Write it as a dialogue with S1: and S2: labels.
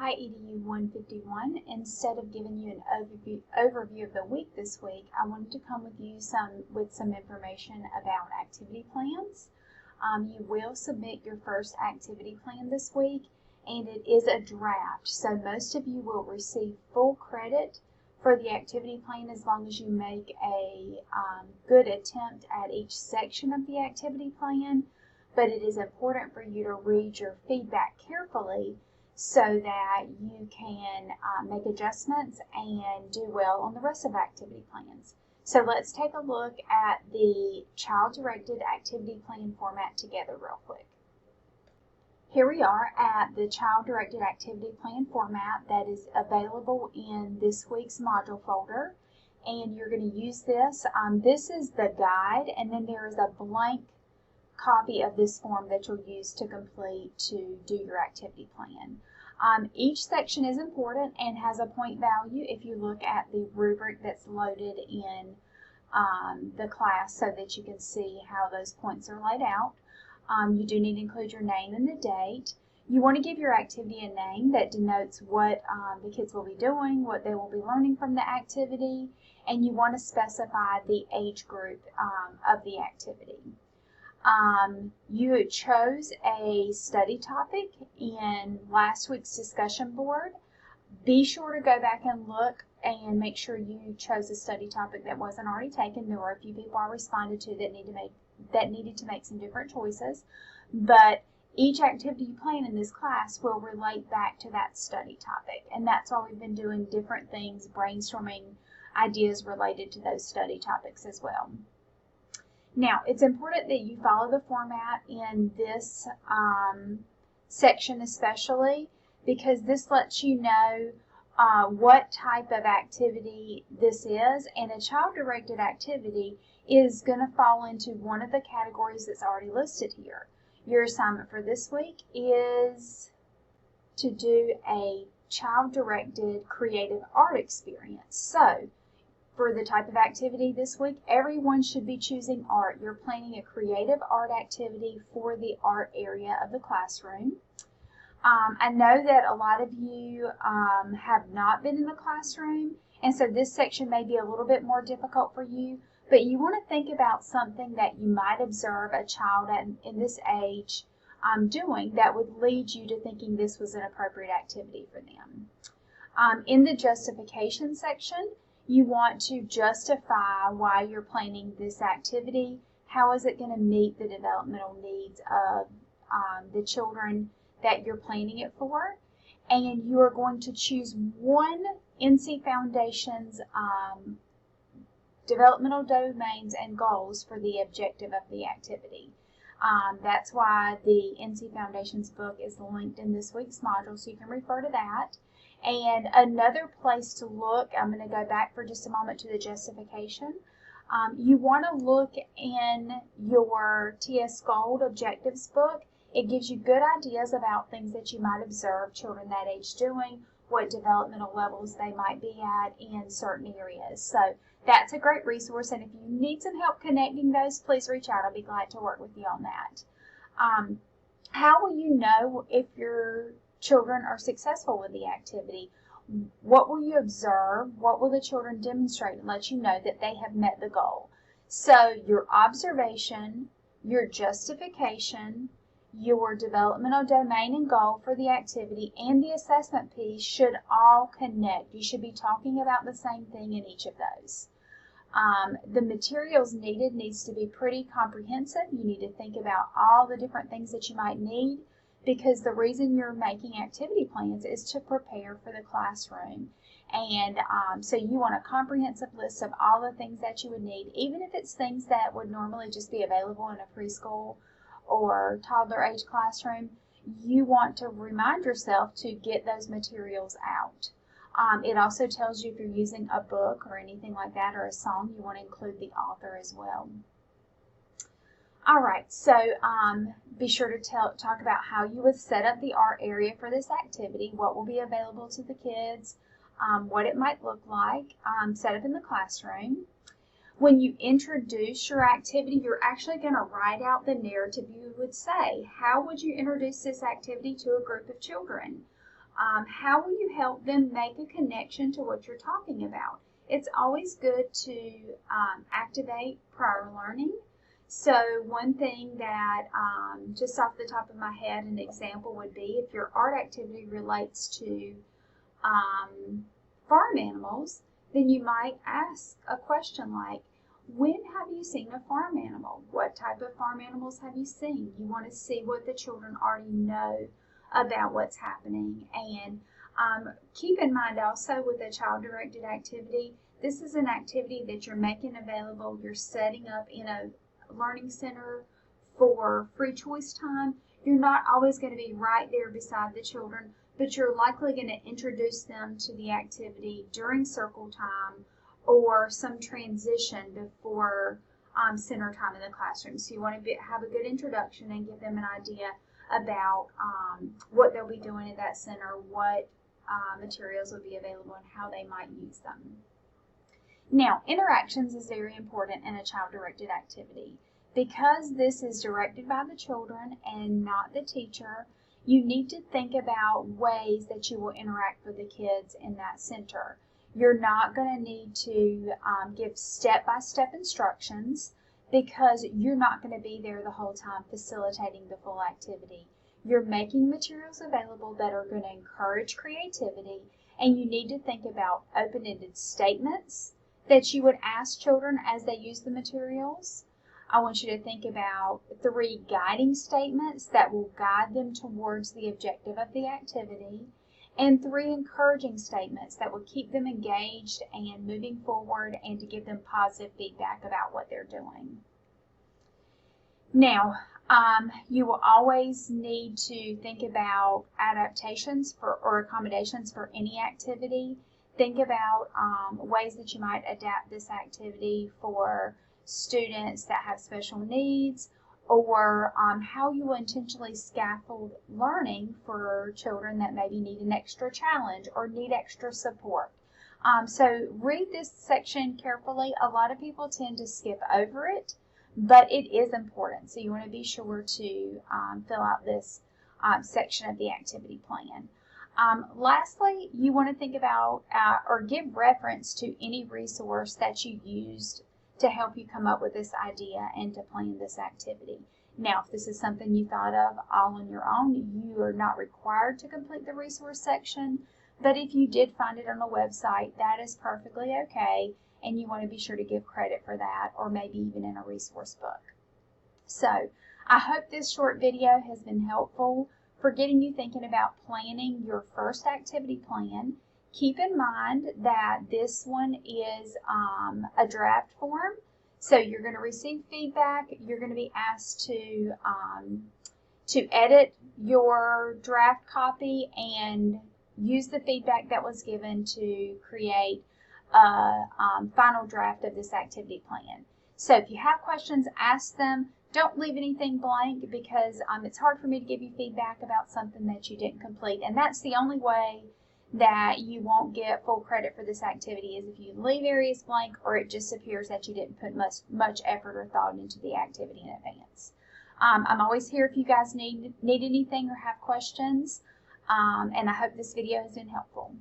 S1: Hi EDU 151. Instead of giving you an overview of the week this week, I wanted to come with you with some information about activity plans. You will submit your first activity plan this week, and it is a draft, so most of you will receive full credit for the activity plan as long as you make a good attempt at each section of the activity plan, but it is important for you to read your feedback carefully so that you can make adjustments and do well on the rest of activity plans. So let's take a look at the child-directed activity plan format together real quick. Here we are at the child-directed activity plan format that is available in this week's module folder, and you're going to use this. This is the guide, and then there is a blank copy of this form that you'll use to complete to do your activity plan. Each section is important and has a point value if you look at the rubric that's loaded in the class so that you can see how those points are laid out. You do need to include your name and the date. You want to give your activity a name that denotes what the kids will be doing, what they will be learning from the activity, and you want to specify the age group of the activity. You chose a study topic in last week's discussion board. Be sure to go back and look and make sure you chose a study topic that wasn't already taken. There were a few people I responded to that needed to make some different choices, but each activity you plan in this class will relate back to that study topic, and that's why we've been doing different things, brainstorming ideas related to those study topics as well. Now, it's important that you follow the format in this section especially, because this lets you know what type of activity this is, and a child-directed activity is going to fall into one of the categories that's already listed here. Your assignment for this week is to do a child-directed creative art experience. So, for the type of activity this week, everyone should be choosing art. You're planning a creative art activity for the art area of the classroom. I know that a lot of you have not been in the classroom, and so this section may be a little bit more difficult for you, but you want to think about something that you might observe a child in this age doing that would lead you to thinking this was an appropriate activity for them. In the justification section, you want to justify why you're planning this activity. How is it going to meet the developmental needs of the children that you're planning it for? And you are going to choose one NC Foundation's developmental domains and goals for the objective of the activity. That's why the NC Foundation's book is linked in this week's module, so you can refer to that. And another place to look, I'm going to go back for just a moment to the justification. You want to look in your TS Gold Objectives book. It gives you good ideas about things that you might observe children that age doing, what developmental levels they might be at in certain areas. So that's a great resource, and if you need some help connecting those, please reach out. I'll be glad to work with you on that. How will you know if your children are successful with the activity? What will you observe? What will the children demonstrate and let you know that they have met the goal? So your observation, your justification, your developmental domain and goal for the activity, and the assessment piece should all connect. You should be talking about the same thing in each of those. The materials needed needs to be pretty comprehensive. You need to think about all the different things that you might need, because the reason you're making activity plans is to prepare for the classroom. And so you want a comprehensive list of all the things that you would need, even if it's things that would normally just be available in a preschool or toddler age classroom. You want to remind yourself to get those materials out. It also tells you if you're using a book or anything like that, or a song, you want to include the author as well. All right, so be sure to talk about how you would set up the art area for this activity, what will be available to the kids, what it might look like, set up in the classroom. When you introduce your activity, you're actually going to write out the narrative you would say. How would you introduce this activity to a group of children? How will you help them make a connection to what you're talking about? It's always good to activate prior learning. So one thing that, just off the top of my head, an example would be if your art activity relates to farm animals, then you might ask a question like, when have you seen a farm animal? What type of farm animals have you seen? You want to see what the children already know about what's happening. And keep in mind also with a child-directed activity, this is an activity that you're making available, you're setting up in a learning center for free choice time. You're not always going to be right there beside the children, but you're likely going to introduce them to the activity during circle time or some transition before center time in the classroom. So you want to have a good introduction and give them an idea about what they'll be doing at that center, what materials will be available, and how they might use them. Now, interactions is very important in a child-directed activity. Because this is directed by the children and not the teacher, you need to think about ways that you will interact with the kids in that center. You're not going to need to give step-by-step instructions because you're not going to be there the whole time facilitating the full activity. You're making materials available that are going to encourage creativity, and you need to think about open-ended statements that you would ask children as they use the materials. I want you to think about 3 guiding statements that will guide them towards the objective of the activity, and 3 encouraging statements that will keep them engaged and moving forward and to give them positive feedback about what they're doing. Now, you will always need to think about adaptations or accommodations for any activity. Think about ways that you might adapt this activity for students that have special needs, or how you will intentionally scaffold learning for children that maybe need an extra challenge or need extra support. So read this section carefully. A lot of people tend to skip over it, but it is important. So you want to be sure to fill out this section of the activity plan. Lastly, you want to think about or give reference to any resource that you used to help you come up with this idea and to plan this activity. Now, if this is something you thought of all on your own, you are not required to complete the resource section, but if you did find it on a website, that is perfectly okay, and you want to be sure to give credit for that, or maybe even in a resource book. So, I hope this short video has been helpful for getting you thinking about planning your first activity plan. Keep in mind that this one is a draft form, so you're going to receive feedback. You're going to be asked to edit your draft copy and use the feedback that was given to create a final draft of this activity plan. So if you have questions, ask them. Don't leave anything blank because it's hard for me to give you feedback about something that you didn't complete, and that's the only way that you won't get full credit for this activity is if you leave areas blank or it just appears that you didn't put much effort or thought into the activity in advance. I'm always here if you guys need anything or have questions, and I hope this video has been helpful.